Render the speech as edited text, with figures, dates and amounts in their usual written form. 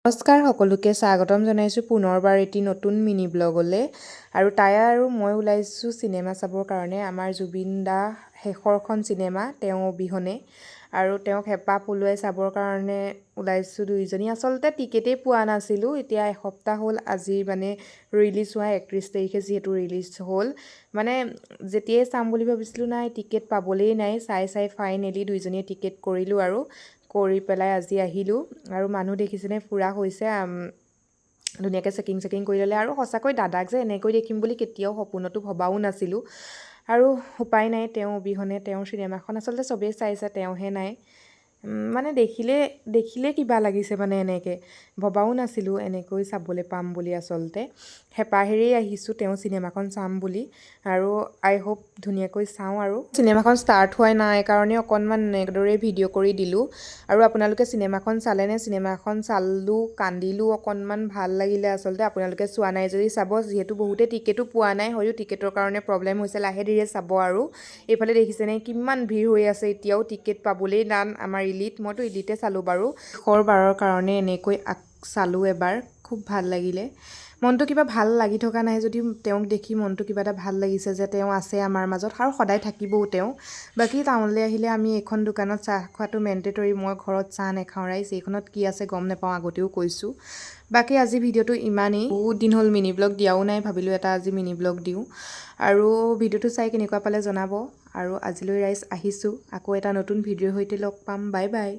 নমস্কাৰ সকলোকে স্বাগতম জনাইছোঁ পুনৰবাৰ এটি নতুন মিনি ব্লগলৈ আৰু তাই আৰু মই ওলাইছোঁ চিনেমা চাবৰ কাৰণে আমাৰ জুবিন দা শেষৰখন চিনেমা তেওঁ অবিহনে আৰু তেওঁক হেঁপাহ পলুৱাই চাবৰ কাৰণে ওলাইছোঁ দুইজনী আচলতে টিকেটেই পোৱা নাছিলোঁ এতিয়া এসপ্তাহ হ'ল আজি ৰিলিজ হোৱা 31 তাৰিখে যিহেতু ৰিলিজ হ'ল যেতিয়াই চাম বুলি ভাবিছিলোঁ নাই টিকেট পাবলেই নাই চাই ফাইনেলি দুইজনীয়ে টিকেট কৰিলোঁ আৰু কৰি পেলাই আজি আহিলোঁ আৰু মানুহ দেখিছেনে পুৰা হৈছে ধুনীয়াকৈ চেকিং কৰি ল'লে আৰু সঁচাকৈ দাদাক যে এনেকৈ দেখিম বুলি কেতিয়াও সপোনতো ভবাও নাছিলোঁ আৰু উপায় নাই তেওঁ অবিহনে তেওঁৰ চিনেমাখন আচলতে চবেই চাইছে তেওঁহে নাই দেখিলে কিবা লাগিছে এনেকৈ ভবাও নাছিলোঁ এনেকৈ চাবলৈ পাম বুলি আচলতে হেঁপাহেৰেই আহিছোঁ তেওঁ চিনেমাখন চাম বুলি আৰু আই হোপ ধুনীয়াকৈ চাওঁ আৰু চিনেমাখন ষ্টাৰ্ট হোৱা নাই কাৰণে অকণমান এনেদৰে ভিডিঅ' কৰি দিলোঁ আৰু আপোনালোকে চিনেমাখন চালেনে চিনেমাখন চালোঁ কান্দিলোঁ অকণমান ভাল লাগিলে আচলতে আপোনালোকে চোৱা নাই যদি চাব যিহেতু বহুতে টিকেটো পোৱা নাই হয়তো টিকেটৰ কাৰণে প্ৰব্লেম হৈছে লাহে ধীৰে চাব আৰু এইফালে দেখিছেনে কিমান ভিৰ হৈ আছে এতিয়াও টিকেট পাবলেই টান আমাৰ মইতো ইলিতে চালোঁ বাৰু শেষৰবাৰৰ কাৰণে এনেকৈ চালোঁ এবাৰ খুব ভাল লাগিলে মনটো কিবা ভাল লাগি থকা নাই যদি তেওঁক দেখি মনটো কিবা এটা ভাল লাগিছে যে তেওঁ আছে আমাৰ মাজত আৰু সদায় থাকিবও তেওঁ বাকী টাউনলৈ আহিলে আমি এইখন দোকানত চাহ খোৱাটো মেণ্ডেটৰী মই ঘৰত চাহ নাখাওঁ ৰাইজ এইখনত কি আছে গম নাপাওঁ আগতেও কৈছোঁ বাকী আজি ভিডিঅ'টো ইমানেই বহুত দিন হ'ল মিনি ব্লগ দিয়াও নাই ভাবিলোঁ এটা আজি মিনি ব্লগ দিওঁ আৰু ভিডিঅ'টো চাই কেনেকুৱা পালে জনাব আৰু আজিলৈ ৰাইজ আহিছোঁ আকৌ এটা নতুন ভিডিঅ'ৰ সৈতে লগ পাম বাই বাই